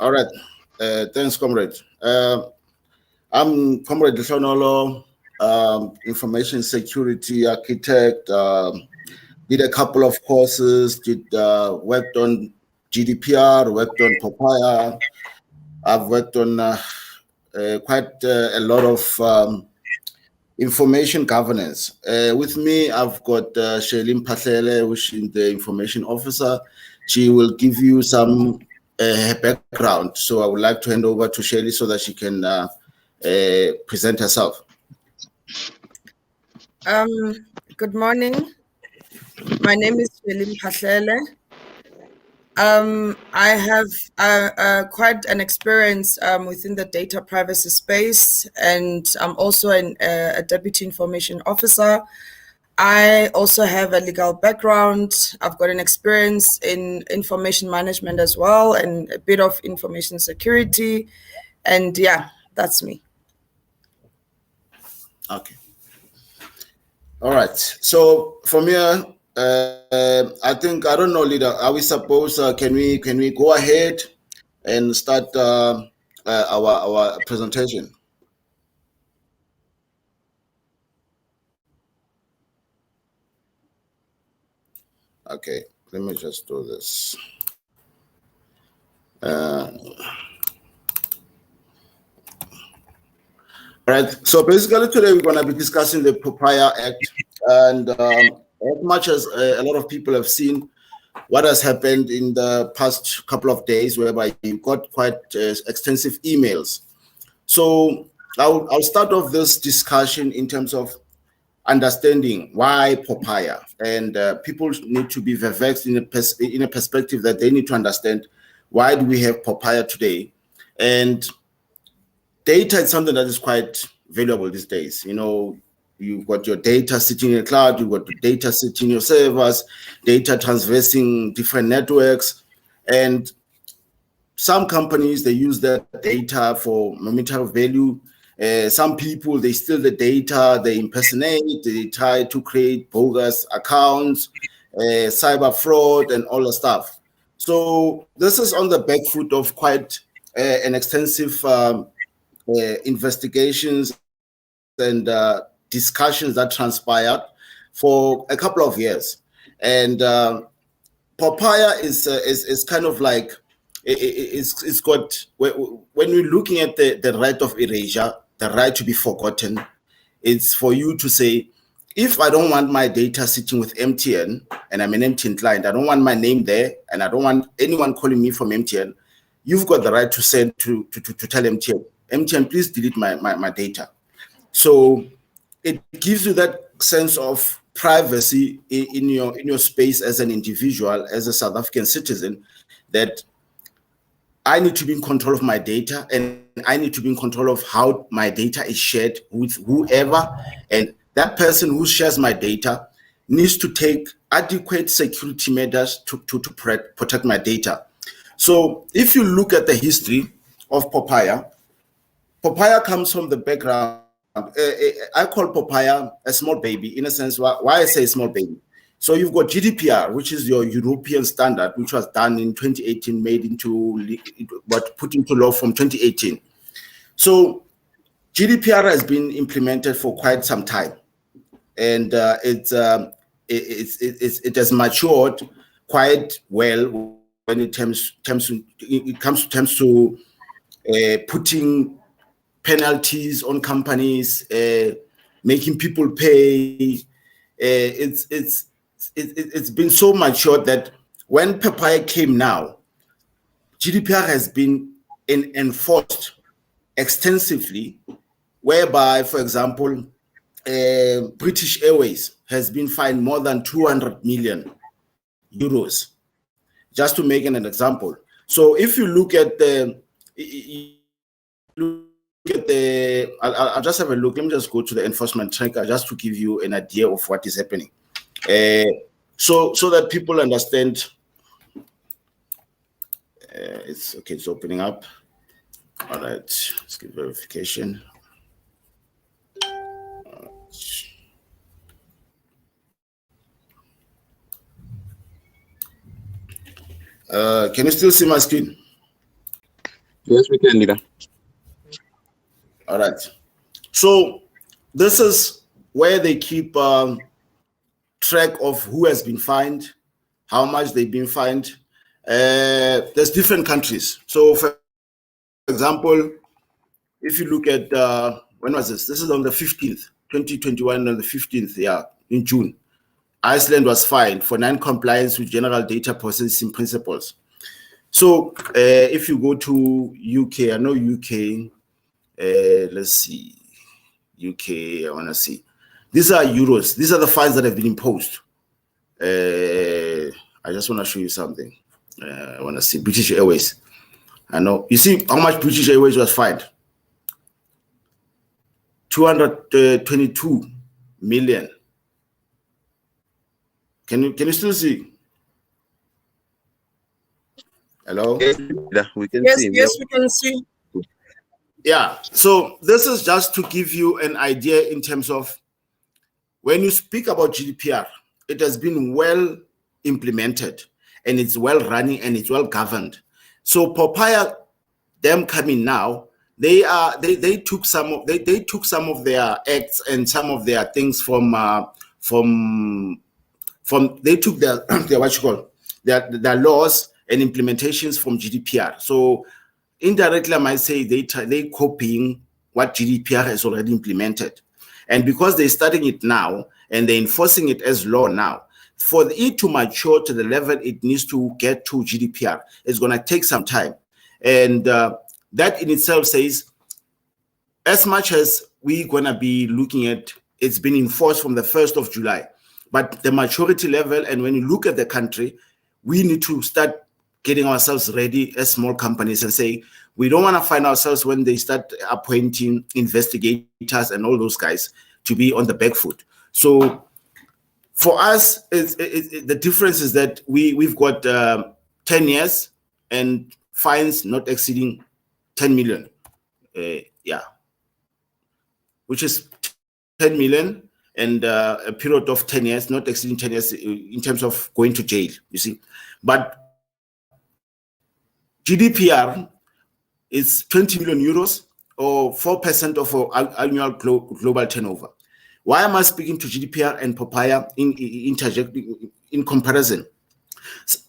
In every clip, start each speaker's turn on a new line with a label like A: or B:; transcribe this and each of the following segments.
A: All right. Thanks, comrade. I'm Comrade Lishonolo, information security architect. Did a couple of courses. Worked on GDPR. Worked on Papaya. I've worked on quite a lot of information governance. With me, I've got Shailene Patlele, which is the information officer. She will give you some her background. So I would like to hand over to Shailene so that she can present herself.
B: Good morning. My name is Shailene Patlele. I have quite an experience within the data privacy space, and I'm also a deputy information officer. I also have a legal background. I've got an experience in information management as well, and a bit of information security. And yeah, that's me.
A: Okay. All right. So from here, I think, I don't know, leader, are we supposed, can we go ahead and start our presentation? Okay, let me just do this. All right, so basically today we're going to be discussing the POPI Act, and as much as a lot of people have seen what has happened in the past couple of days, whereby you got quite extensive emails. So I'll start off this discussion in terms of understanding why Papaya, and people need to be vexed in a perspective that they need to understand why do we have Papaya today. And data is something that is quite valuable these days. You know, you've got your data sitting in the cloud, you've got the data sitting in your servers, data traversing different networks, and some companies, they use that data for monetary value. Some people, they steal the data, they impersonate, they try to create bogus accounts, cyber fraud, and all the stuff. So this is on the back foot of quite an extensive investigations and discussions that transpired for a couple of years. And Papaya is kind of like, it's got, when we're looking at the right of erasure, the right to be forgotten, it's for you to say, if I don't want my data sitting with MTN and I'm an MTN client, I don't want my name there and I don't want anyone calling me from MTN, you've got the right to send to tell MTN, please delete my data. So it gives you that sense of privacy in your space as an individual, as a South African citizen, that I need to be in control of my data, and I need to be in control of how my data is shared with whoever, and that person who shares my data needs to take adequate security measures to protect my data. So if you look at the history of Papaya comes from the background. I call Papaya a small baby, in a sense. Why I say small baby? So you've got GDPR, which is your European standard, which was done in 2018, put into law from 2018. So GDPR has been implemented for quite some time, and it has matured quite well when it comes to putting penalties on companies, making people pay. It's been so matured that when Papaya came now, GDPR has been enforced extensively, whereby, for example, British Airways has been fined more than 200 million euros, just to make an example. So if you look at I'll just have a look. Let me just go to the enforcement tracker just to give you an idea of what is happening. So that people understand. It's okay, it's opening up. All right, let's give verification. Can you still see my screen?
C: Yes, we can, leader.
A: All right. So this is where they keep track of who has been fined, how much they've been fined. There's different countries. So, for example, if you look at when was this? This is on the 15th, 2021, on the 15th, in June. Iceland was fined for non-compliance with general data processing principles. So, if you go to UK, I know UK. Let's see, UK. I want to see. These are euros. These are the fines that have been imposed. I just want to show you something. I want to see British Airways. I know. You see how much British Airways was fined? 222 million. Can you still see? Hello?
C: Yes, leader, we can see.
B: Yes, we can see.
A: Yeah. So this is just to give you an idea in terms of when you speak about GDPR, it has been well implemented and it's well running and it's well governed. So Papaya, them coming now, they took some of their acts and some of their things from they took their what you call their laws and implementations from GDPR. So indirectly, I might say they copying what GDPR has already implemented. And because they're starting it now and they're enforcing it as law now, for it to mature to the level it needs to get to GDPR, it's going to take some time. And that in itself says, as much as we're going to be looking at, it's been enforced from the 1st of July, but the maturity level, and when you look at the country, we need to start getting ourselves ready as small companies and say, we don't want to find ourselves when they start appointing investigators and all those guys to be on the back foot. So for us, the difference is that we've got 10 years and fines not exceeding 10 million. Which is 10 million and a period of 10 years, not exceeding 10 years in terms of going to jail, you see. But GDPR is 20 million euros or 4% of our annual global turnover. Why am I speaking to GDPR and Papaya in comparison?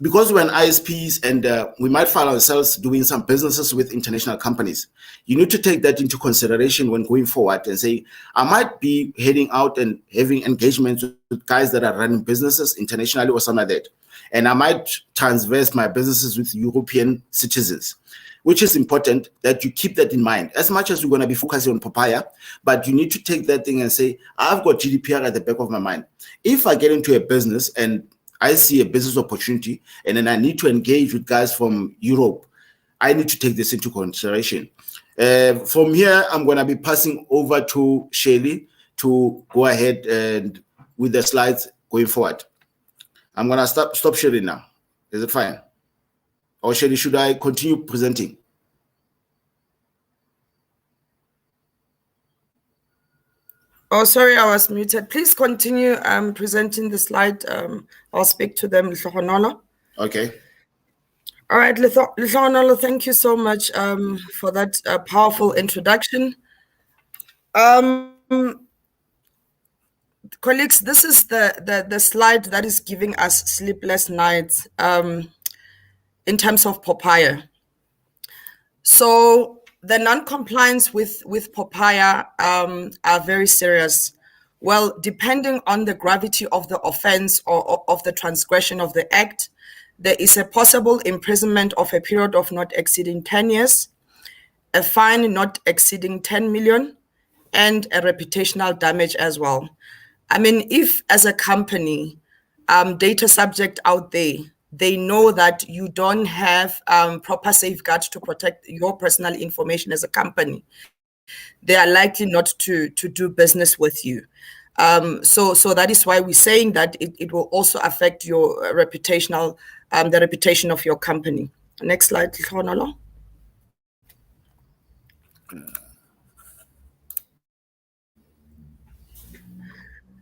A: Because we're an ISPs and we might find ourselves doing some businesses with international companies, you need to take that into consideration when going forward and say, I might be heading out and having engagements with guys that are running businesses internationally or something like that. And I might transverse my businesses with European citizens, which is important that you keep that in mind. As much as we're going to be focusing on Papaya, but you need to take that thing and say, I've got GDPR at the back of my mind. If I get into a business and I see a business opportunity and then I need to engage with guys from Europe, I need to take this into consideration. From here, I'm going to be passing over to Shelly to go ahead and with the slides going forward. I'm going to stop sharing now. Is it fine? Or Shelly, should I continue presenting?
B: Oh, sorry, I was muted. Please continue presenting the slide. I'll speak to them, Lihonolo.
A: Okay.
B: All right, Lihonolo, thank you so much for that powerful introduction. Colleagues, this is the slide that is giving us sleepless nights in terms of Papaya. So the non-compliance with Papaya are very serious. Well, depending on the gravity of the offense or of the transgression of the act, there is a possible imprisonment of a period of not exceeding 10 years, a fine not exceeding 10 million, and a reputational damage as well. I mean, if as a company, data subject out there, they know that you don't have proper safeguards to protect your personal information as a company, they are likely not to do business with you. So that is why we're saying that it will also affect your reputational, the reputation of your company. Next slide, Khonolo.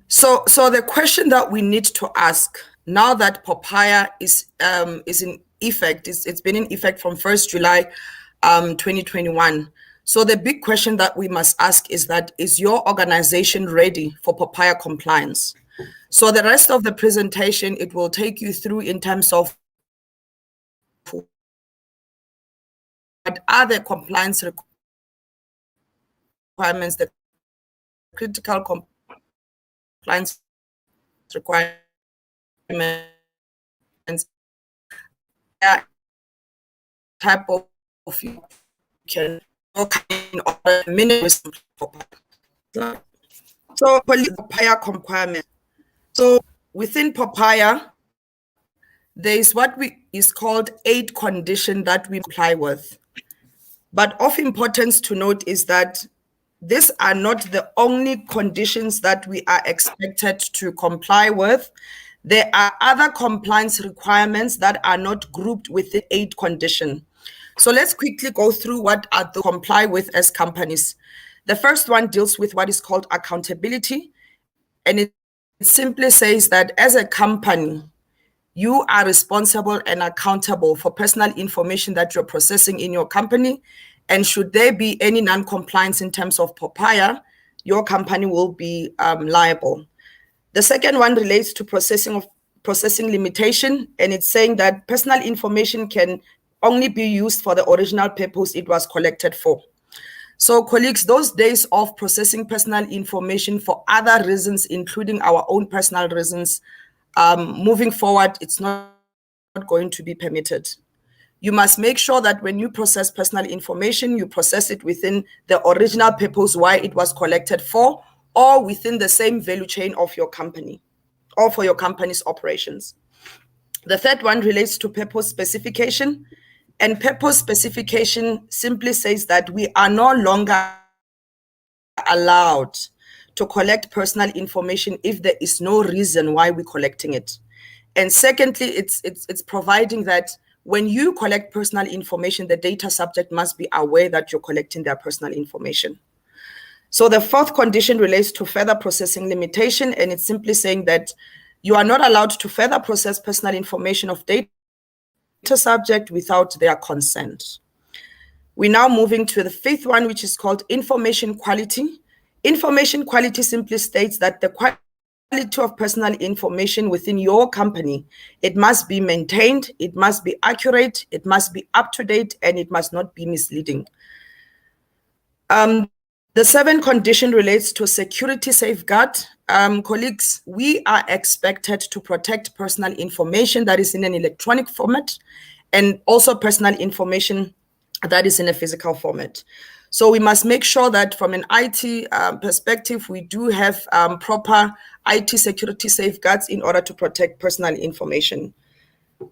B: So the question that we need to ask now that Papaya is in effect, it's been in effect from 1st July 2021. So the big question that we must ask is that, is your organization ready for Papaya compliance? So the rest of the presentation, it will take you through in terms of what are the compliance requirements, the critical compliance requirements, type of you can in order minutes. So Papaya requirement. So within Papaya, there is what is called 8 conditions that we comply with. But of importance to note is that these are not the only conditions that we are expected to comply with. There are other compliance requirements that are not grouped within 8 conditions. So let's quickly go through what are to comply with as companies. The first one deals with what is called accountability. And it simply says that as a company, you are responsible and accountable for personal information that you're processing in your company. And should there be any non-compliance in terms of Papaya, your company will be liable. The second one relates to processing limitation, and it's saying that personal information can only be used for the original purpose it was collected for. So colleagues, those days of processing personal information for other reasons, including our own personal reasons, moving forward, it's not going to be permitted. You must make sure that when you process personal information, you process it within the original purpose why it was collected for, or within the same value chain of your company, or for your company's operations. The third one relates to purpose specification. And purpose specification simply says that we are no longer allowed to collect personal information if there is no reason why we're collecting it. And secondly, it's providing that when you collect personal information, the data subject must be aware that you're collecting their personal information. So the fourth condition relates to further processing limitation, and it's simply saying that you are not allowed to further process personal information of data subject without their consent. We're now moving to the fifth one, which is called information quality. Information quality simply states that the quality of personal information within your company, it must be maintained, it must be accurate, it must be up to date, and it must not be misleading. The seventh condition relates to security safeguard. Colleagues, we are expected to protect personal information that is in an electronic format, and also personal information that is in a physical format. So we must make sure that from an IT perspective, we do have proper IT security safeguards in order to protect personal information.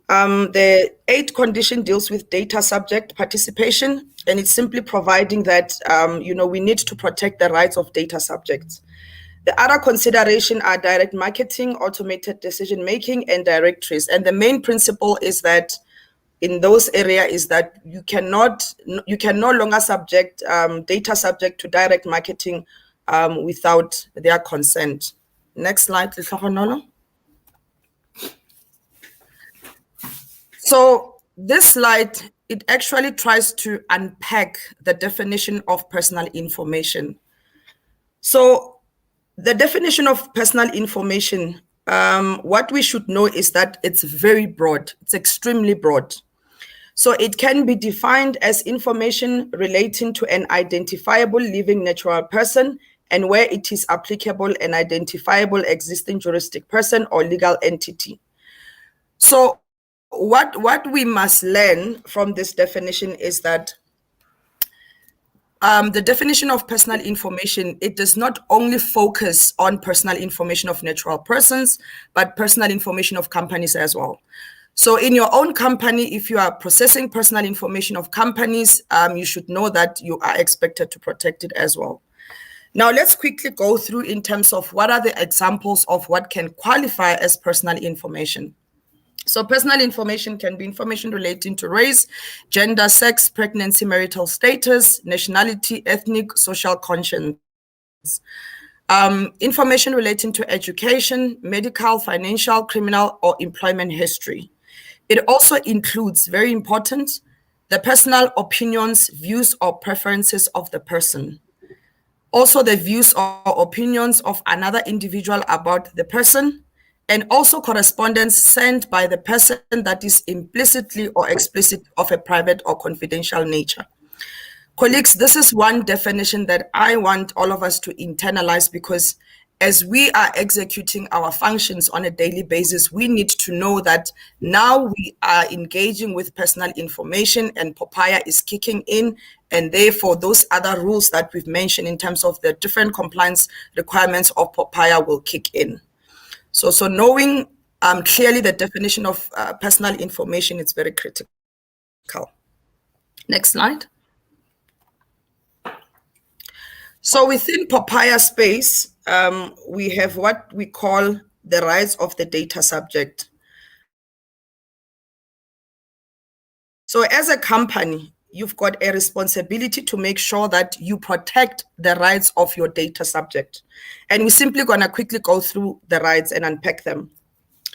B: The eighth condition deals with data subject participation, and it's simply providing that we need to protect the rights of data subjects. The other consideration are direct marketing, automated decision making, and directories. And the main principle is that in those areas is that you can no longer subject data subject to direct marketing without their consent. Next slide, Lehlohonolo. So this slide, it actually tries to unpack the definition of personal information. So the definition of personal information, what we should know is that it's very broad. It's extremely broad. So it can be defined as information relating to an identifiable living natural person, and where it is applicable, an identifiable existing juristic person or legal entity. So what we must learn from this definition is that the definition of personal information, it does not only focus on personal information of natural persons, but personal information of companies as well. So in your own company, if you are processing personal information of companies, you should know that you are expected to protect it as well. Now, let's quickly go through in terms of what are the examples of what can qualify as personal information. So personal information can be information relating to race, gender, sex, pregnancy, marital status, nationality, ethnic, social conscience. Information relating to education, medical, financial, criminal, or employment history. It also includes, very important, the personal opinions, views, or preferences of the person. Also the views or opinions of another individual about the person, and also correspondence sent by the person that is implicitly or explicit of a private or confidential nature. Colleagues, this is one definition that I want all of us to internalize, because as we are executing our functions on a daily basis, we need to know that now we are engaging with personal information and Papaya is kicking in, and therefore those other rules that we've mentioned in terms of the different compliance requirements of Papaya will kick in. So knowing clearly the definition of personal information is very critical. Next slide. So within Papaya space, we have what we call the rights of the data subject. So as a company, you've got a responsibility to make sure that you protect the rights of your data subject. And we're simply going to quickly go through the rights and unpack them.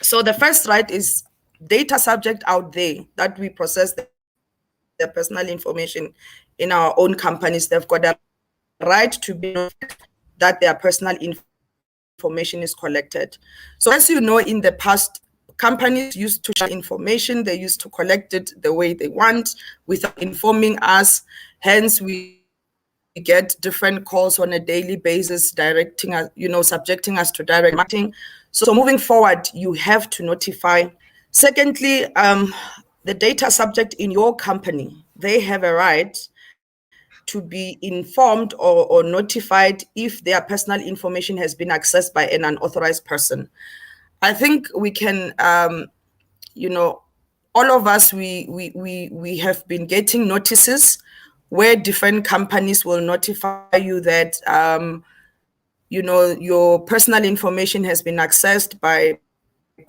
B: So the first right is data subject out there that we process their personal information in our own companies. They've got a right to be that their personal information is collected. So as you know, in the past, companies used to share information. They used to collect it the way they want without informing us. Hence, we get different calls on a daily basis, directing us, subjecting us to direct marketing. So moving forward, you have to notify. Secondly, the data subject in your company, they have a right to be informed or notified if their personal information has been accessed by an unauthorized person. I think we can, all of us, we have been getting notices where different companies will notify you that, your personal information has been accessed by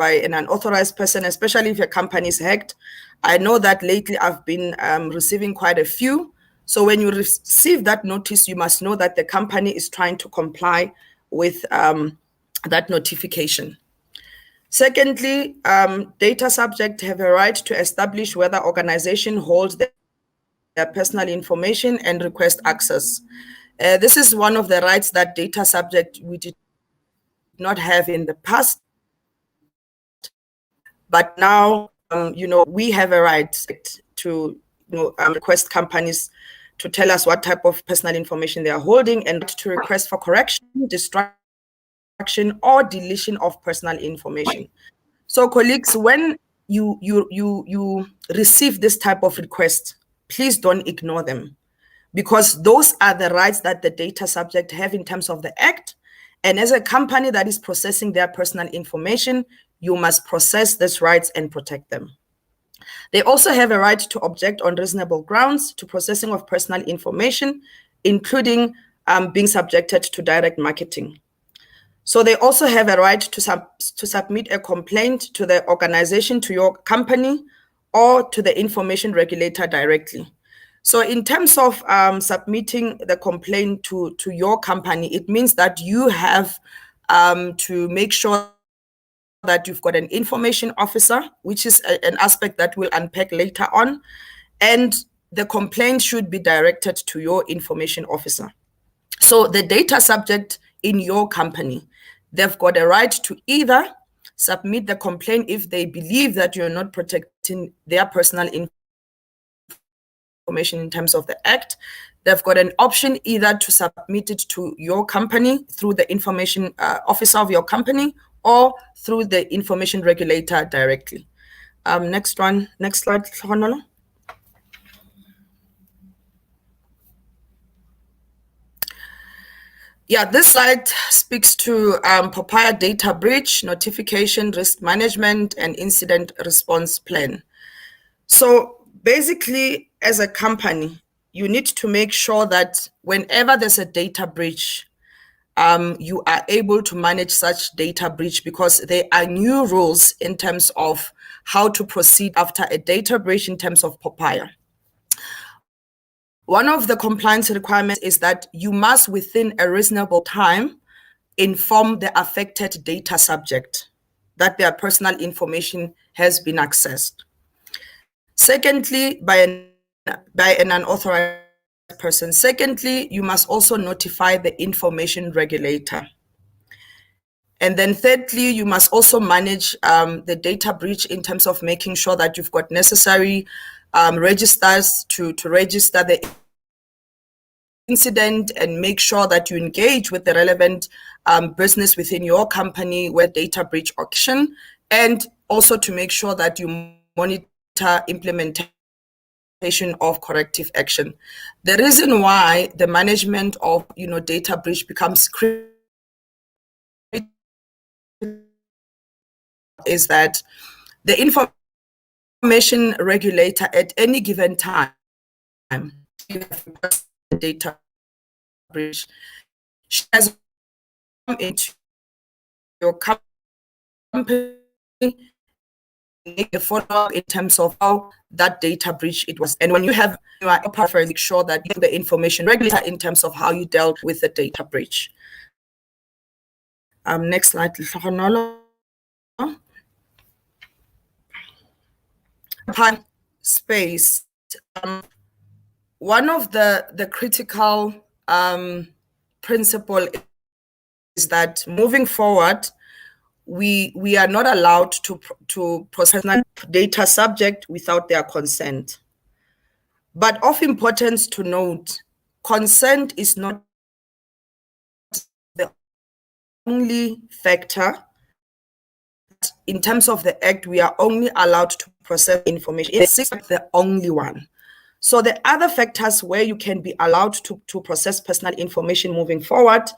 B: an unauthorized person, especially if your company is hacked. I know that lately I've been receiving quite a few. So when you receive that notice, you must know that the company is trying to comply with that notification. Secondly, data subjects have a right to establish whether organization holds their personal information and request access. This is one of the rights that data subject we did not have in the past, but now, we have a right to request companies to tell us what type of personal information they are holding, and to request for correction, destruction, or deletion of personal information. So colleagues, when you receive this type of request, please don't ignore them, because those are the rights that the data subject have in terms of the Act. And as a company that is processing their personal information, you must process these rights and protect them. They also have a right to object on reasonable grounds to processing of personal information, including being subjected to direct marketing. So they also have a right to submit a complaint to the organization, to your company, or to the information regulator directly. So in terms of submitting the complaint to your company, it means that you have to make sure that you've got an information officer, which is an aspect that we'll unpack later on, and the complaint should be directed to your information officer. So the data subject in your company, they've got a right to either submit the complaint if they believe that you're not protecting their personal information in terms of the Act. They've got an option either to submit it to your company through the information officer of your company, or through the information regulator directly. Next slide, Honolo. Yeah, this slide speaks to Papaya data breach, notification, risk management, and incident response plan. So basically, as a company, you need to make sure that whenever there's a data breach, you are able to manage such data breach, because there are new rules in terms of how to proceed after a data breach in terms of Papaya. One of the compliance requirements is that you must, within a reasonable time, inform the affected data subject that their personal information has been accessed. Secondly, by an by an unauthorized person. Secondly, you must also notify the information regulator. And then thirdly, you must also manage the data breach in terms of making sure that you've got necessary registers to register the incident and make sure that you engage with the relevant business within your company where data breach auction, and also to make sure that you monitor implementation of corrective action. The reason why the management of data breach becomes critical is that the information regulator at any given time data breach has come into your company, a follow-up in terms of how that data breach it was. And when you are make sure that you the information regulator in terms of how you dealt with the data breach. Next slide. Space. One of the critical principle is that moving forward, we are not allowed to process data subject without their consent. But of importance to note, consent is not the only factor. In terms of the Act, we are only allowed to process information. It's the only one. So the other factors where you can be allowed to process personal information moving forward,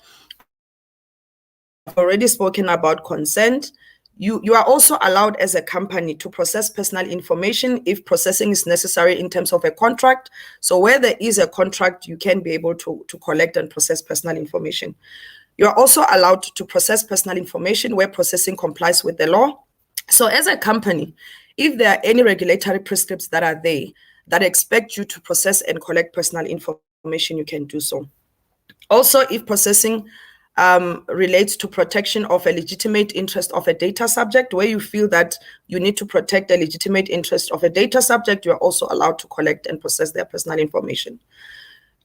B: I've already spoken about consent. You are also allowed as a company to process personal information if processing is necessary in terms of a contract. So where there is a contract, you can be able to collect and process personal information. You are also allowed to process personal information where processing complies with the law. So as a company, if there are any regulatory prescripts that are there that expect you to process and collect personal information, you can do so. Also, if processing relates to protection of a legitimate interest of a data subject, where you feel that you need to protect the legitimate interest of a data subject, you are also allowed to collect and process their personal information.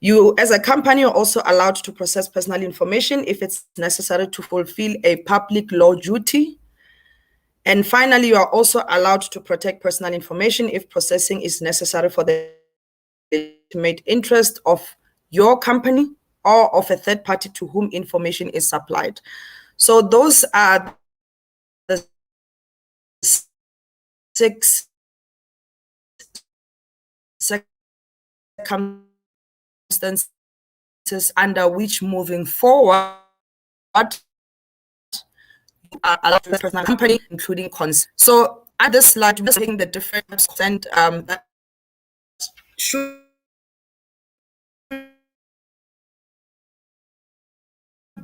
B: You, as a company, are also allowed to process personal information if it's necessary to fulfill a public law duty. And finally, you are also allowed to protect personal information if processing is necessary for the legitimate interest of your company or of a third party to whom information is supplied. So those are the 6 circumstances under which moving forward you are allowed to personal company, including consent. So at this slide, we're seeing the different consent that should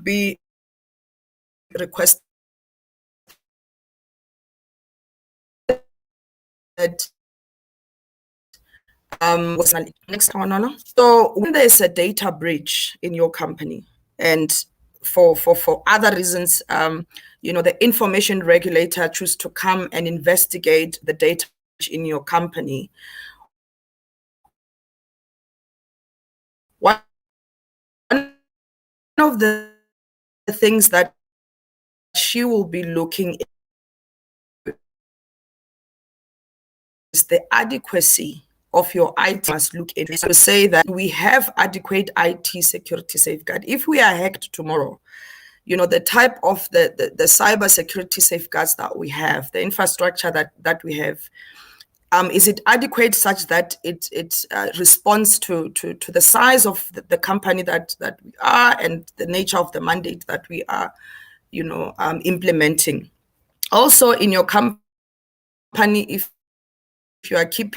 B: be requested next one. So when there's a data breach in your company, and for other reasons, the information regulator choose to come and investigate the data breach in your company, one of the things that she will be looking at is the adequacy of your IT. Must look at this to say that we have adequate IT security safeguard. If we are hacked tomorrow, the type of the cyber security safeguards that we have, the infrastructure that we have, is it adequate such that it responds to the size of the company that we are and the nature of the mandate that we are, implementing. Also, in your company, if you are keeping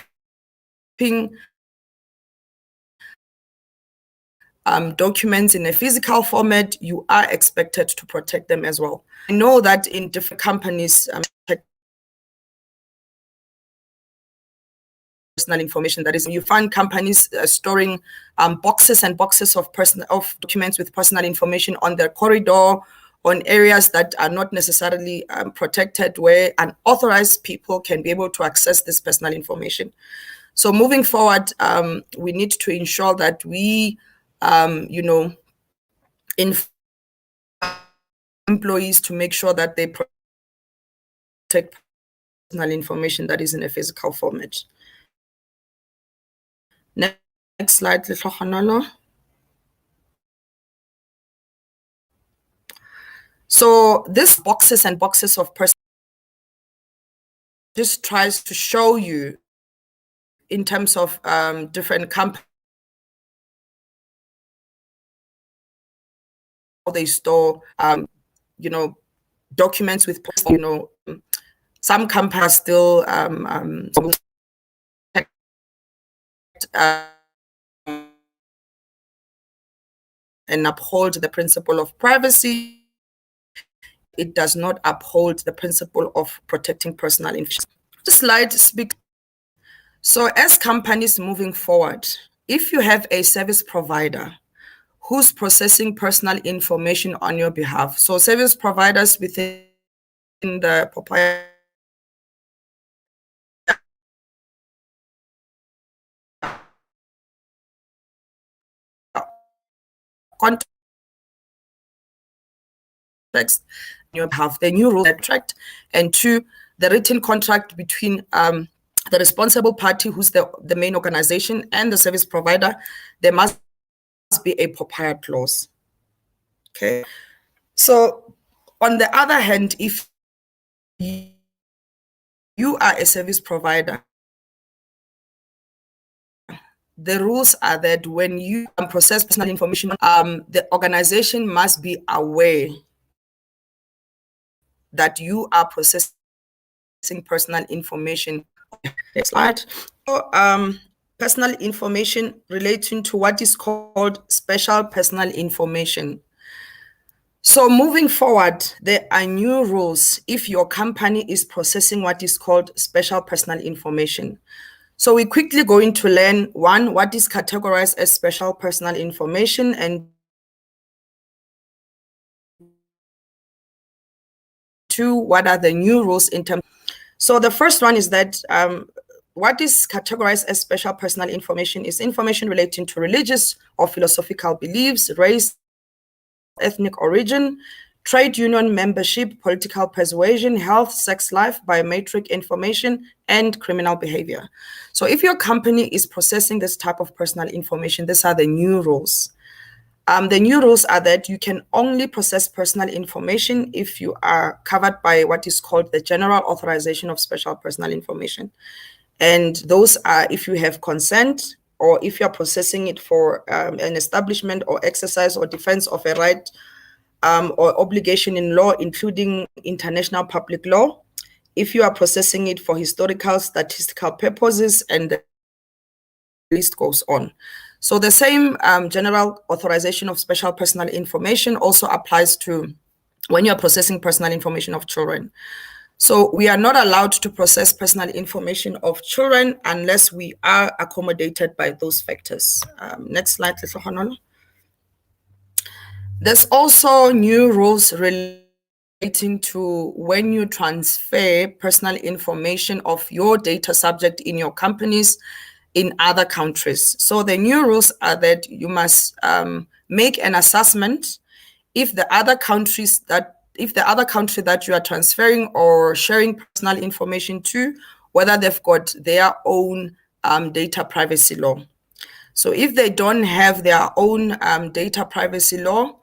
B: documents in a physical format, you are expected to protect them as well. I know that in different companies, personal information, that is, you find companies storing boxes and boxes of documents with personal information on their corridor, on areas that are not necessarily protected, where unauthorized people can be able to access this personal information. So moving forward, we need to ensure that we, inform employees to make sure that they protect personal information that is in a physical format. Next slide, Lehlohonolo. So this boxes and boxes of personal just tries to show you in terms of different companies how they store documents with some companies still and uphold the principle of privacy. It does not uphold the principle of protecting personal information. This slide speaks. So as companies moving forward, if you have a service provider who's processing personal information on your behalf, so service providers within the Papaya context on your behalf, the new rules contract, and two, the written contract between the responsible party, who's the main organization, and the service provider, there must be a Papaya clause. Okay. So on the other hand, if you are a service provider, the rules are that when you process personal information, the organization must be aware that you are processing personal information. Next slide. So, personal information relating to what is called special personal information. So moving forward, there are new rules if your company is processing what is called special personal information. So we're quickly going to learn, one, what is categorized as special personal information, and two, what are the new rules in terms. So the first one is that what is categorized as special personal information is information relating to religious or philosophical beliefs, race, ethnic origin, trade union membership, political persuasion, health, sex life, biometric information, and criminal behavior. So if your company is processing this type of personal information, these are the new rules. The new rules are that you can only process personal information if you are covered by what is called the General Authorization of Special Personal Information. And those are if you have consent, or if you're processing it for an establishment or exercise or defense of a right or obligation in law, including international public law, if you are processing it for historical, statistical purposes, and the list goes on. So the same General Authorization of Special Personal Information also applies to when you're processing personal information of children. So we are not allowed to process personal information of children unless we are accommodated by those factors. Next slide, Lehlohonolo. There's also new rules relating to when you transfer personal information of your data subject in your companies in other countries. So the new rules are that you must make an assessment if the other country that you are transferring or sharing personal information to, whether they've got their own data privacy law. So if they don't have their own data privacy law,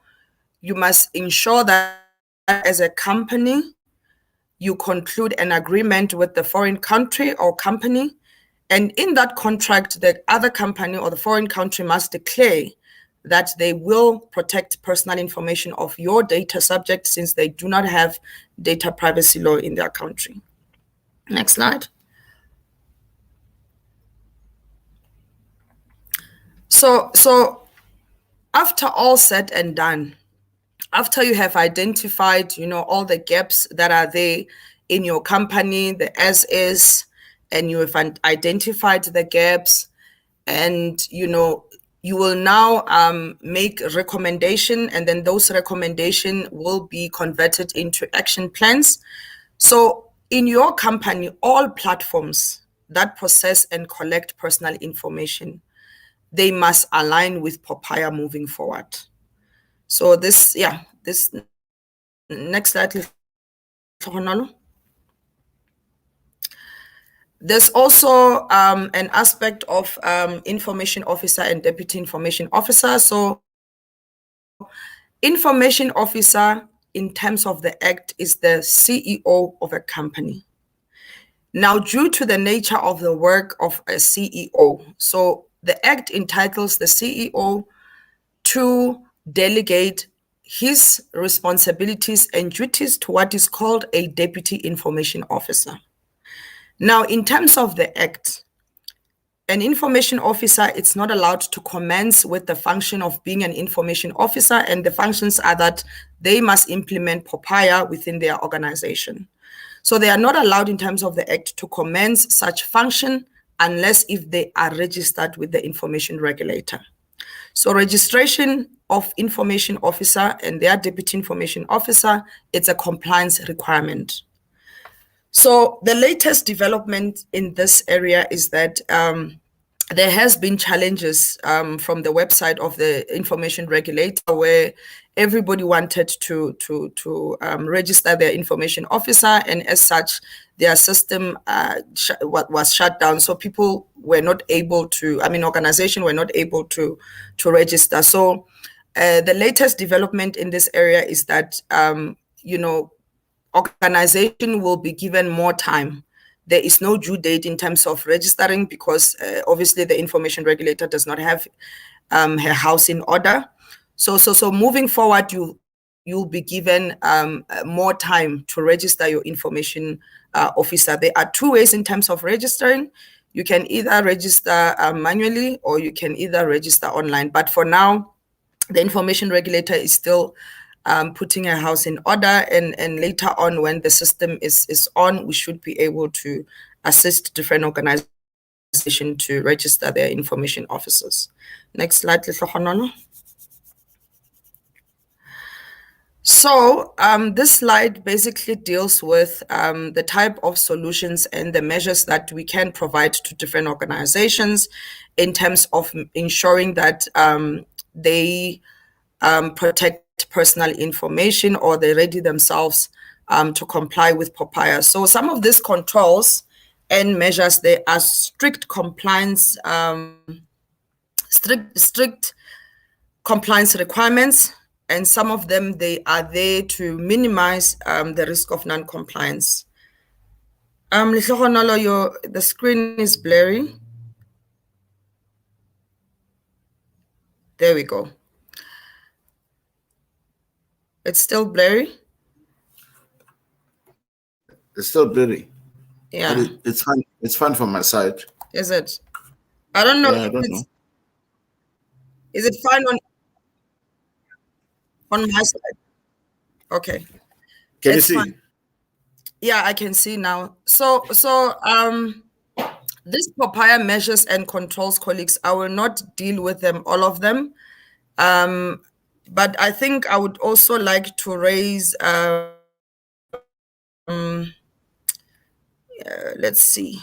B: you must ensure that as a company, you conclude an agreement with the foreign country or company. And in that contract, the other company or the foreign country must declare that they will protect personal information of your data subject since they do not have data privacy law in their country. Next slide. So after all said and done, after you have identified, all the gaps that are there in your company, the as is, and you have identified the gaps, and you will now make a recommendation, and then those recommendations will be converted into action plans. So in your company, all platforms that process and collect personal information, they must align with Papaya moving forward. So this next slide. There's also an aspect of information officer and deputy information officer. So information officer in terms of the Act is the CEO of a company. Now, due to the nature of the work of a CEO, so the Act entitles the CEO to delegate his responsibilities and duties to what is called a deputy information officer. Now, in terms of the Act, an information officer, it's not allowed to commence with the function of being an information officer, and the functions are that they must implement Papaya within their organization. So they are not allowed in terms of the Act to commence such function unless if they are registered with the information regulator. So registration of information officer and their deputy information officer, it's a compliance requirement. So the latest development in this area is that there has been challenges from the website of the information regulator where everybody wanted to register their information officer, and as such, their system was shut down. So people were not able to, organizations were not able to register. So the latest development in this area is that, organization will be given more time. There is no due date in terms of registering because obviously the information regulator does not have her house in order. So moving forward, you'll be given more time to register your information officer. There are two ways in terms of registering. You can either register manually or you can either register online. But for now, the information regulator is still putting a house in order, and later on when the system is on, we should be able to assist different organizations to register their information officers. Next slide, Lehlohonolo. So this slide basically deals with the type of solutions and the measures that we can provide to different organizations in terms of ensuring that they protect personal information or they ready themselves to comply with Papaya. So some of these controls and measures, they are strict compliance, strict compliance requirements, and some of them, they are there to minimize the risk of non-compliance. The screen is blurry. There we go. It's still blurry.
A: It's still blurry.
B: Yeah,
A: but it's fine. It's fine from my side.
B: Is it? I don't know.
A: Yeah, I don't know.
B: Is it fine on my side? Okay.
A: Can you
B: It's
A: see?
B: fine. Yeah, I can see now. So these Papaya measures and controls, colleagues, I will not deal with them, all of them. But I think I would also like to raise, let's see.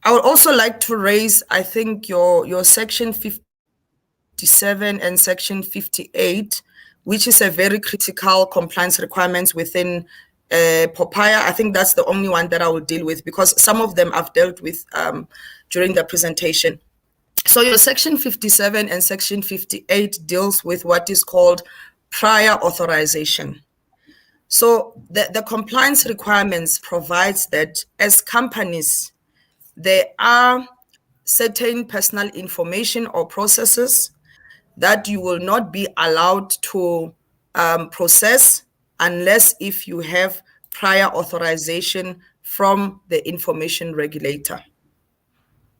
B: I would also like to raise, I think, your section 57 and section 58, which is a very critical compliance requirements within Papaya. I think that's the only one that I will deal with because some of them I've dealt with during the presentation. So your section 57 and section 58 deals with what is called prior authorization. So the compliance requirements provides that as companies, there are certain personal information or processes that you will not be allowed to process unless if you have prior authorization from the information regulator.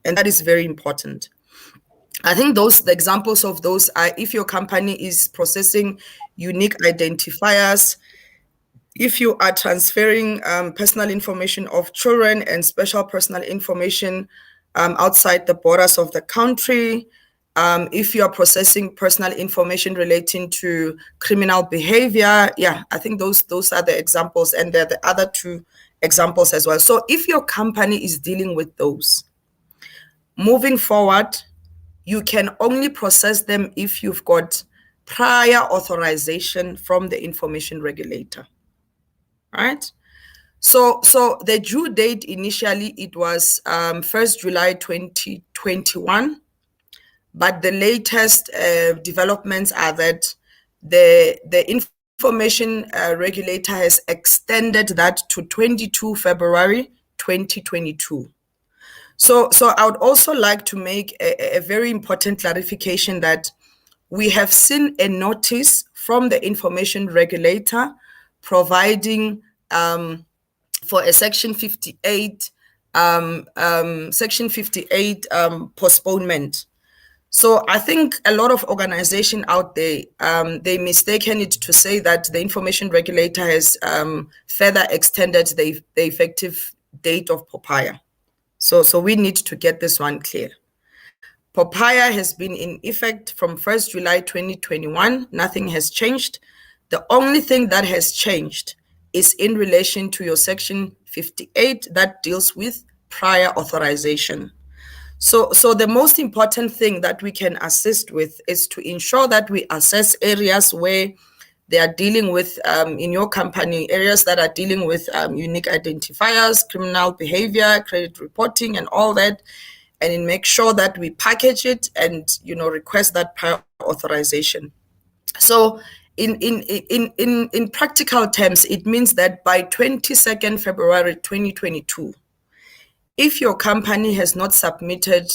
B: And that is very important. I think the examples of those are if your company is processing unique identifiers, if you are transferring personal information of children and special personal information outside the borders of the country, if you are processing personal information relating to criminal behavior. Yeah, I think those are the examples, and there are the other two examples as well. So if your company is dealing with those, moving forward, you can only process them if you've got prior authorization from the information regulator, right? So the due date initially, it was 1st July 2021, but the latest developments are that the information regulator has extended that to 22 February 2022. So I would also like to make a very important clarification that we have seen a notice from the information regulator providing for a Section 58 postponement. So I think a lot of organizations out there, they mistaken it to say that the information regulator has further extended the effective date of Papaya. So we need to get this one clear. Papaya has been in effect from 1st July 2021. Nothing has changed. The only thing that has changed is in relation to your Section 58 that deals with prior authorization. So the most important thing that we can assist with is to ensure that we assess areas where they are dealing with, in your company, areas that are dealing with unique identifiers, criminal behavior, credit reporting, and all that, and make sure that we package it and request that prior authorization. So in practical terms, it means that by 22nd February 2022, if your company has not submitted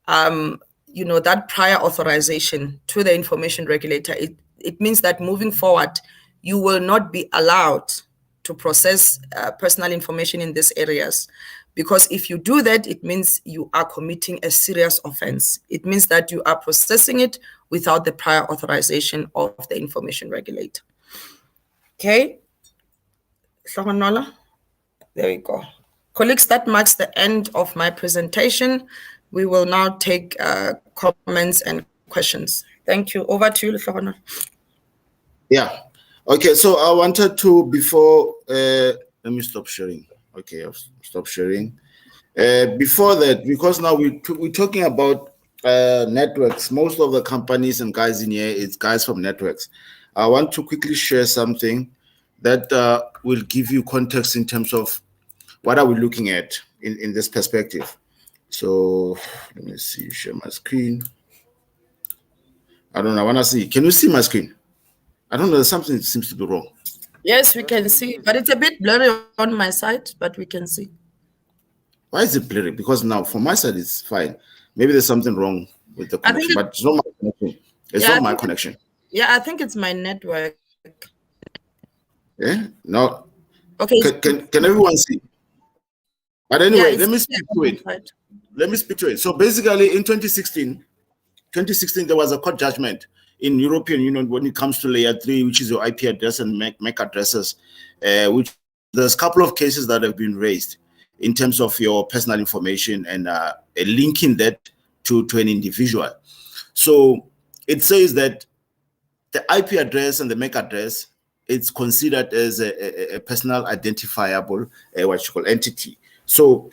B: that prior authorization to the information regulator, it means that moving forward, you will not be allowed to process personal information in these areas. Because if you do that, it means you are committing a serious offense. It means that you are processing it without the prior authorization of the information regulator. Okay. There we go. Colleagues, that marks the end of my presentation. We will now take comments and questions. Thank you. Over to you, Leflorona.
A: Yeah. Okay, so I wanted to, before, let me stop sharing. Okay, I'll stop sharing. Before that, because now we're talking about networks. Most of the companies and guys in here, it's guys from networks. I want to quickly share something that will give you context in terms of what are we looking at in this perspective. So let me see, share my screen. I don't know, I want to see. Can you see my screen? I don't know, something seems to be wrong.
B: Yes, we can see, but it's a bit blurry on my side, but we can see.
A: Why is it blurry? Because now from my side it's fine. Maybe there's something wrong with the connection, but it's not my connection. It's not my connection.
B: Yeah, I think it's my network.
A: Yeah, no.
B: Okay.
A: Can everyone see? But anyway, let me speak to it. Let me speak to it. So basically, in 2016, there was a court judgment in European Union when it comes to layer 3, which is your IP address and MAC addresses, which there's a couple of cases that have been raised in terms of your personal information and linking that to an individual. So it says that the IP address and the MAC address, it's considered as a personal identifiable entity. So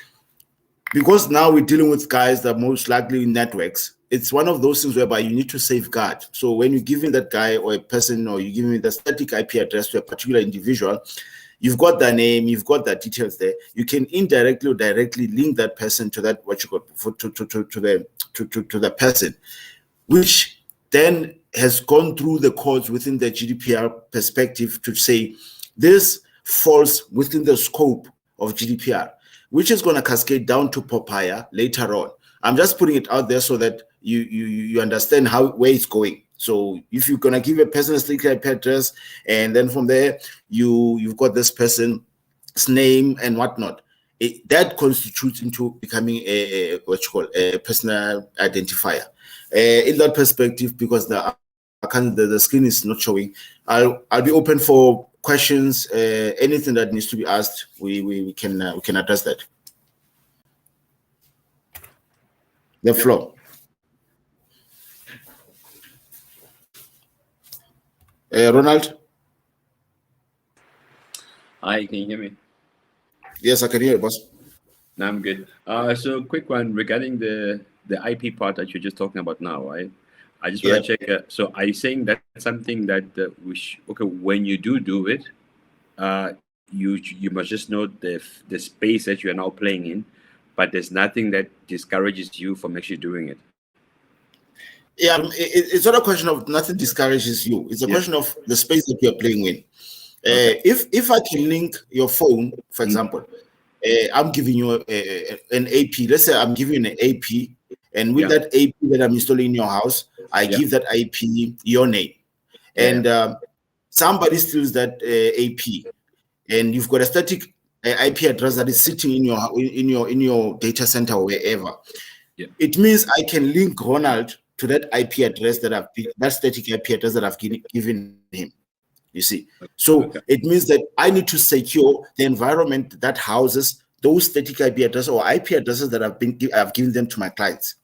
A: because now we're dealing with guys that are most likely in networks, it's one of those things whereby you need to safeguard. So when you're giving that guy or a person, or you're giving the static IP address to a particular individual, you've got their name, you've got the details there. You can indirectly or directly link that person to that to the person, which then has gone through the courts within the GDPR perspective to say this falls within the scope of GDPR, which is going to cascade down to Papaya later on. I'm just putting it out there so that you understand where it's going. So if you're going to give a personal IP address, and then from there you've got this person's name and whatnot, that constitutes into becoming a personal identifier. In that perspective, because the screen is not showing, I'll be open for questions. Anything that needs to be asked, we can address that. The floor. Ronald?
C: Hi, can you hear me?
A: Yes, I can hear you, boss.
D: No, I'm good. So quick one regarding the IP part that you're just talking about now, right? I just want
A: Yeah.
D: to check. So are you saying that's something that okay, when you do it, you must just know the space that you are now playing in, but there's nothing that discourages you from actually doing it.
A: Yeah, it's not a question of nothing discourages you. It's a
D: Yeah.
A: question of the space that you are playing in.
D: Okay.
A: If I can link your phone, for example, I'm giving you an AP. Let's say I'm giving you an AP, and with
D: Yeah.
A: that AP that I'm installing in your house, I
D: Yeah.
A: give that IP your name,
D: Yeah.
A: and somebody steals that AP, and you've got a static IP address that is sitting in your data center or wherever.
D: Yeah.
A: It means I can link Ronald to that IP address that static IP address that I've given him. You see, so
D: Okay.
A: it means that I need to secure the environment that houses those static IP addresses or IP addresses that I've given them to my clients.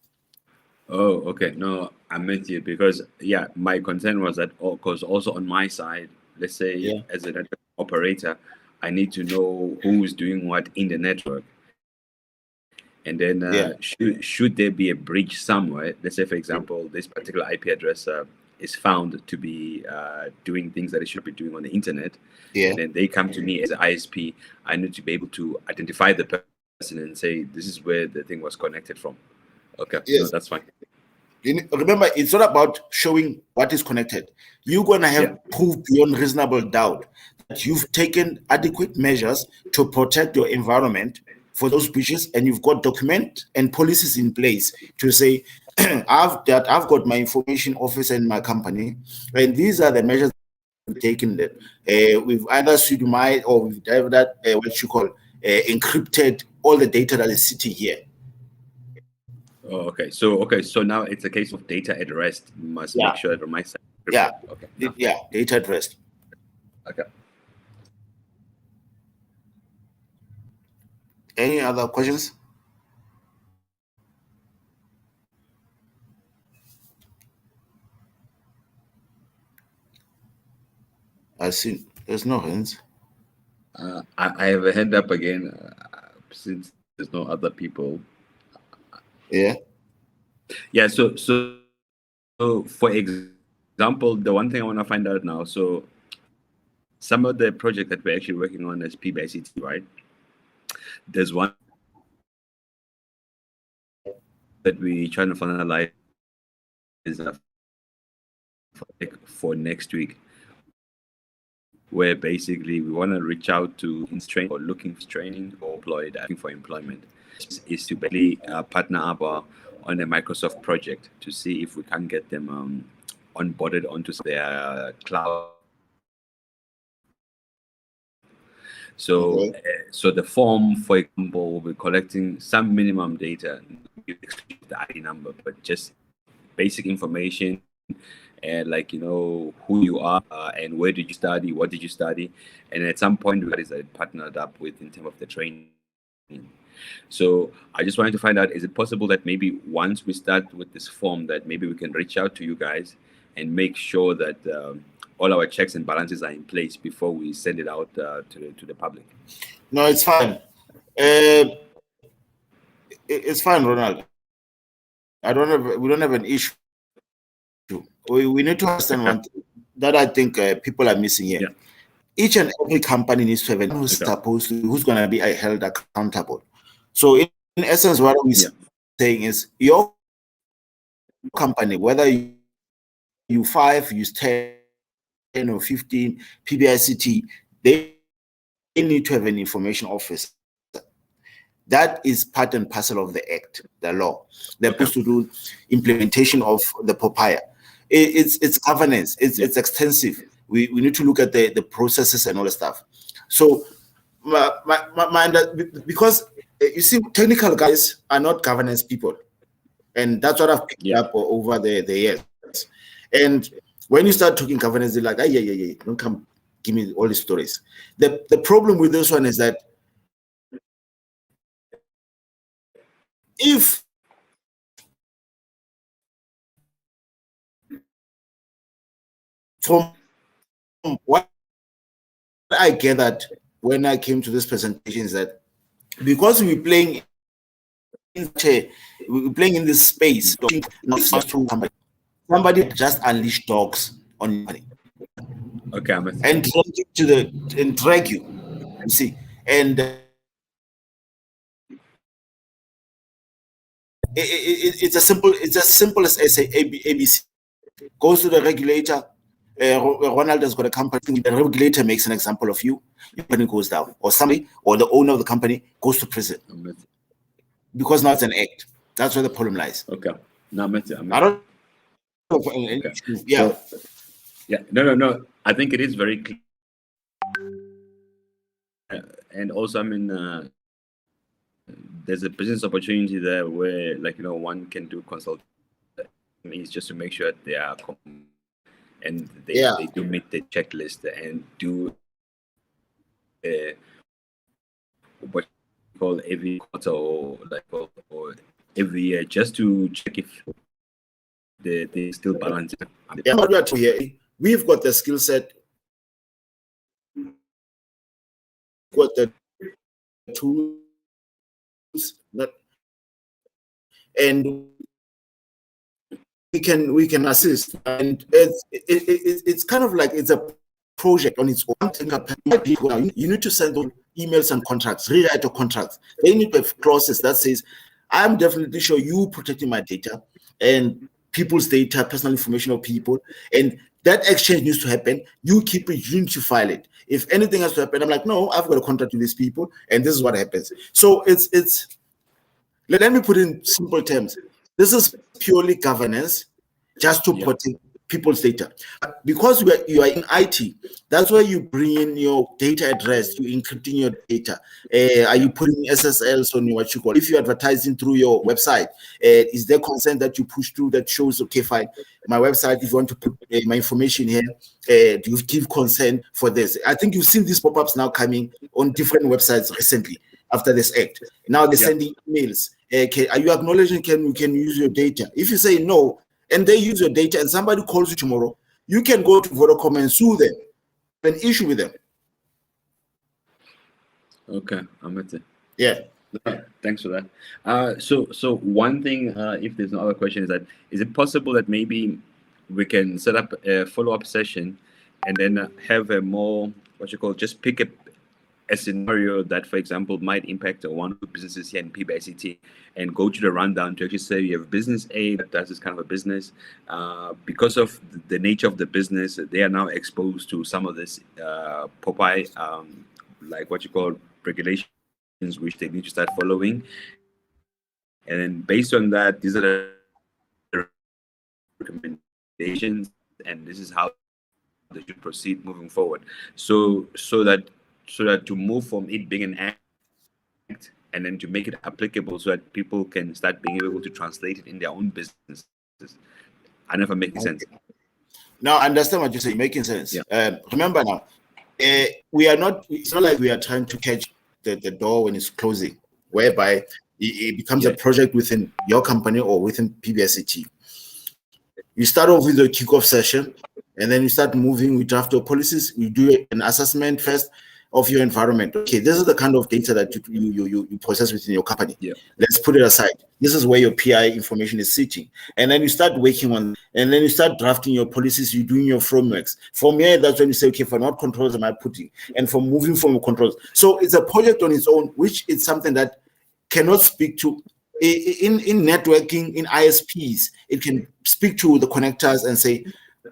D: Oh, okay. No, I'm with you because yeah, my concern was that because also on my side, let's say
A: Yeah,
D: as a network operator, I need to know who's doing what in the network, and then
A: yeah,
D: should there be a breach somewhere? Let's say, for example, this particular IP address is found to be doing things that it should be doing on the internet,
A: yeah.
D: and then they come to me as an ISP. I need to be able to identify the person and say this is where the thing was connected from. Okay, no,
A: Yes.
D: that's fine.
A: Remember, it's not about showing what is connected. You're going to
D: Yeah.
A: have proof beyond reasonable doubt that you've taken adequate measures to protect your environment for those breaches, and you've got document and policies in place to say, I've got my information officer in my company, and these are the measures we've taken. That we've either pseudonymized or we've done that what you call encrypted all the data that is sitting here.
D: Oh, okay. So now it's a case of data at rest. Must make
A: Yeah,
D: sure that on my side is
A: yeah,
D: encrypted. Okay. Now.
A: yeah. Data at rest.
D: Okay.
A: Any other questions? I see. There's no hands.
D: I have a hand up again since there's no other people.
A: Yeah.
D: Yeah. So for example, the one thing I want to find out now. So some of the project that we're actually working on as PBICT, right? There's one that we trying to finalize for next week, where basically we want to reach out to training or looking for training or employed looking for employment is to basically partner up on a Microsoft project to see if we can get them onboarded onto their cloud. So,
A: Okay.
D: so the form, for example, will be collecting some minimum data, the ID number, but just basic information, and like who you are and where did you study, what did you study, and at some point we is partnered up with in terms of the training. So I just wanted to find out: is it possible that maybe once we start with this form, that maybe we can reach out to you guys and make sure that all our checks and balances are in place before we send it out to the public?
A: No, it's fine. It's fine, Ronald. We don't have an issue. We need to understand
D: Okay.
A: one thing that I think people are missing here.
D: Yeah.
A: Each and every company needs to have an who's going to be held accountable. So in essence, what we're saying is your company, whether you 5, use 10 or 15, PBICT, they need to have an information officer. That is part and parcel of the act, the law. They're supposed to do implementation of the Papaya. It's governance. It's extensive. We need to look at the processes and all the stuff. So because you see, technical guys are not governance people, and that's what I've picked up over the years. And when you start talking governance, they're like, yeah, don't come give me all the stories. The problem with this one is that if from what I gathered when I came to this presentation is that because we're playing in this space, somebody just unleashed dogs on your money.
D: Okay,
A: and drag you and drag you. You see, and it's as simple as say ABC goes to the regulator. Ronald has got a company. The regulator makes an example of you. Your company goes down, or somebody, or the owner of the company goes to prison because now it's an act. That's where the problem lies.
D: Okay, now I'm with you.
A: I don't.
D: Okay.
A: Yeah.
D: So, yeah. No. I think it is very clear. And also, I mean, there's a business opportunity there where, like, one can do consult. Means just to make sure they are and they do meet the checklist and do what you call every quarter or every year, just to check if they still balance.
A: Yeah, what we are here, we've got the skill set, got the tools, and we can assist. And it's kind of like it's a project on its own. You need to send those emails and contracts, rewrite your contracts. They need to have clauses that says, I'm definitely sure you protecting my data and people's data, personal information of people, and that exchange needs to happen. You keep it, you need to file it. If anything has to happen, I'm like, no, I've got a contract with these people, and this is what happens. So it's let me put it in simple terms. This is purely governance, just to protect people's data. Because you are in IT, that's why you bring in your data address, you encrypting your data. Are you putting SSLs on what you call? If you're advertising through your website, is there consent that you push through that shows, okay, fine, my website, if you want to put my information here, do you give consent for this? I think you've seen these pop-ups now coming on different websites recently after this act. Now they're sending emails. Are you acknowledging we can use your data? If you say no, and they use your data, and somebody calls you tomorrow, you can go to Vodacom and sue them, an issue with them.
D: Okay, I'm with it.
A: Yeah.
D: Thanks for that. So one thing, if there's no other question, is it possible that maybe we can set up a follow-up session and then have a more, just pick a scenario that, for example, might impact one of the businesses here in PBICT, and go to the rundown to actually say you have business A that does this kind of a business. Because of the nature of the business, they are now exposed to some of this POPI, regulations, which they need to start following. And then based on that, these are the recommendations, and this is how they should proceed moving forward. So that to move from it being an act and then to make it applicable, so that people can start being able to translate it in their own businesses. I never make sense.
A: Now, I understand what you're saying, making sense. Yeah. Remember now, we are not. It's not like we are trying to catch the door when it's closing, whereby it becomes a project within your company or within PBICT. You start off with a kickoff session, and then you start moving. We draft your policies. You do an assessment first of your environment. Okay, this is the kind of data that you process within your company. Yeah. Let's put it aside. This is where your PI information is sitting. And then you start working on, and then you start drafting your policies, you're doing your frameworks. From here, that's when you say, okay, for what controls am I putting? And for moving from controls. So it's a project on its own, which is something that cannot speak to, in networking, in ISPs, it can speak to the connectors and say,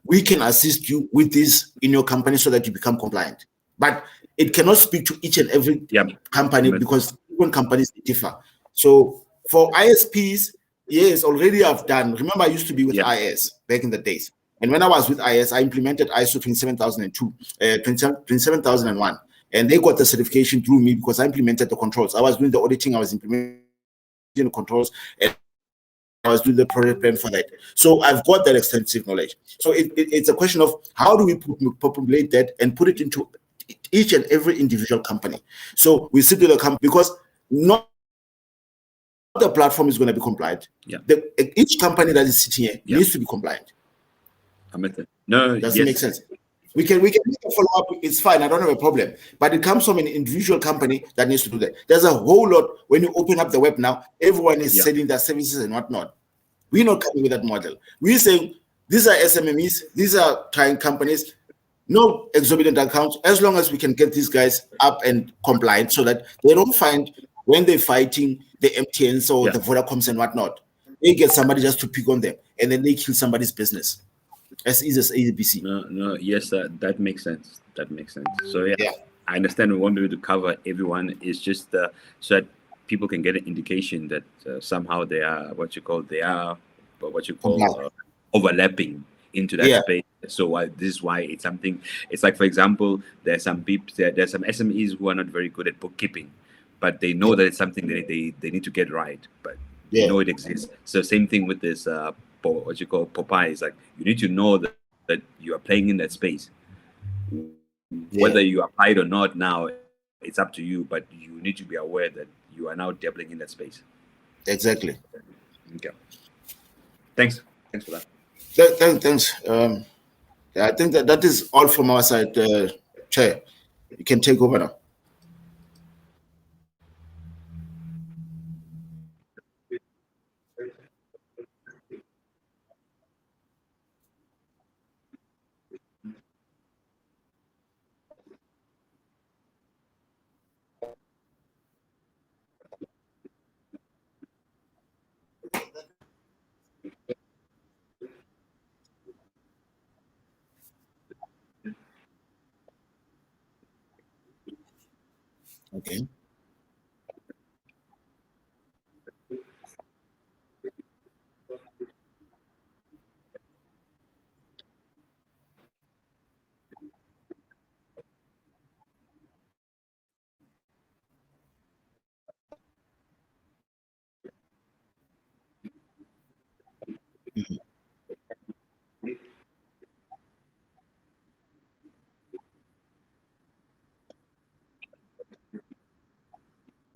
A: we can assist you with this in your company so that you become compliant. But it cannot speak to each and every company, because different companies differ. So for ISPs, yes, already I've done. Remember, I used to be with IS back in the days. And when I was with IS, I implemented ISO 27001. And they got the certification through me because I implemented the controls. I was doing the auditing, I was implementing the controls, and I was doing the project plan for that. So I've got that extensive knowledge. So it's a question of how do we populate that and put it into each and every individual company. So we sit with the company, because not the platform is going to be compliant. Yeah. Each company that is sitting here needs to be compliant.
D: No,
A: does it make sense? We can make a follow-up. It's fine. I don't have a problem. But it comes from an individual company that needs to do that. There's a whole lot when you open up the web now. Everyone is selling their services and whatnot. We're not coming with that model. We're saying these are SMMEs. These are trying companies. No exorbitant accounts, as long as we can get these guys up and compliant so that they don't find when they're fighting the MTNs or the Vodacoms and whatnot, they get somebody just to pick on them and then they kill somebody's business. As easy as ABC.
D: No, yes, that makes sense. That makes sense. So yeah. I understand we won't be able to cover everyone. It's just so that people can get an indication that somehow they are overlapping into that space. So this is why it's something. It's like, for example, there's some people, there's some SMEs who are not very good at bookkeeping, but they know that it's something that they need to get right. But they know it exists. So same thing with this Popeye. Is like you need to know that you are playing in that space. Whether you apply it or not now, it's up to you. But you need to be aware that you are now dabbling in that space.
A: Exactly.
D: Okay. Thanks for that.
A: Thanks. I think that is all from our side, Chair. You can take over now. Okay.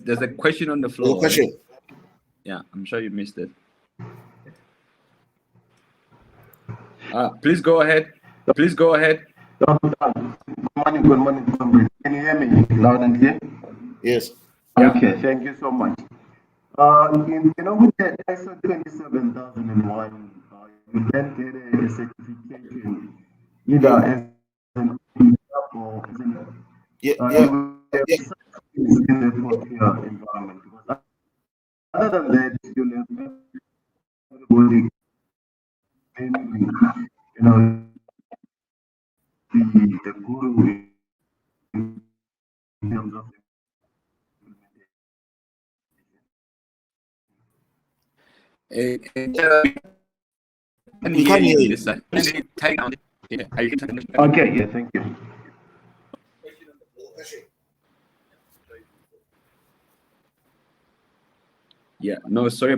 D: There's a question on the floor.
A: Question.
D: Right? Yeah, I'm sure you missed it. Please go ahead. Good
E: morning. Can you hear me loud and clear?
A: Yes.
E: Okay, thank you so much. With the ISO 27001, you then get a certification either as an or as an in the POPI environment. Because other than that, you'll have everybody the guru in terms of
A: You can't hear you.
E: Okay, yeah, thank you.
D: Yeah, no, sorry.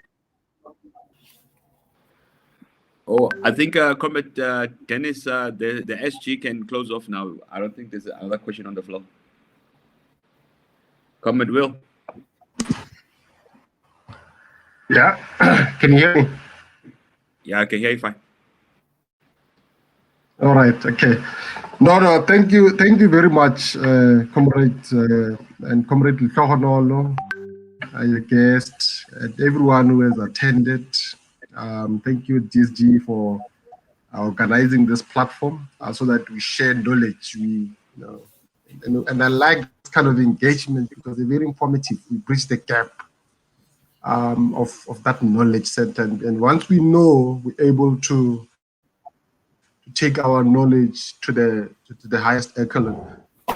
D: Oh, I think Comrade Dennis, the SG can close off now. I don't think there's another question on the floor. Comrade Will.
F: Yeah, can you hear me?
D: Yeah, I can hear you fine.
F: All right, okay. No, thank you very much, Comrade and Comrade Lhlohonolo, your guest, and everyone who has attended. Thank you, DSG, for organizing this platform so that we share knowledge. And I like this kind of engagement because they're very informative. We bridge the gap of that knowledge set, and once we know, we're able to take our knowledge to the highest echelon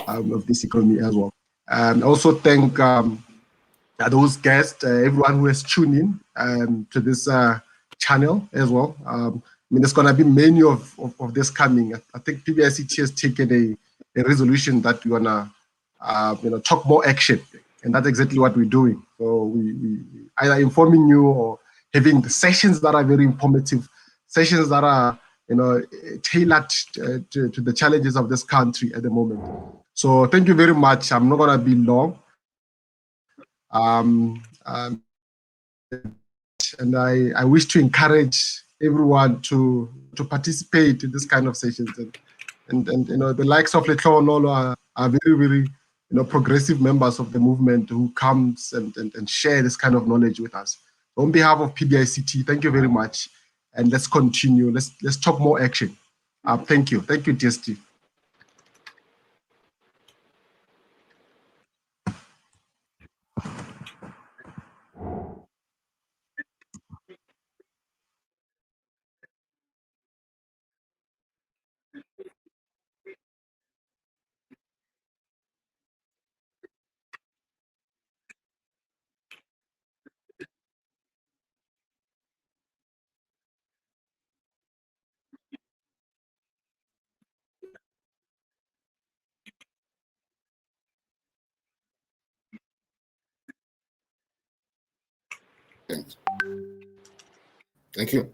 F: of this economy as well. And also thank those guests, everyone who has tuned in to this channel as well. There's going to be many of this coming. I think PBICT has taken a resolution that we want to talk more action, and that's exactly what we're doing. So we either informing you or having the sessions that are very informative, sessions that are tailored to the challenges of this country at the moment. So thank you very much. I'm not going to be long. And I wish to encourage everyone to participate in this kind of sessions and the likes of Letlo Lolo are very, very progressive members of the movement who comes and share this kind of knowledge with us. On behalf of PBICT, thank you very much, and let's continue. Let's talk more action. Thank you, DST.
A: Thank you.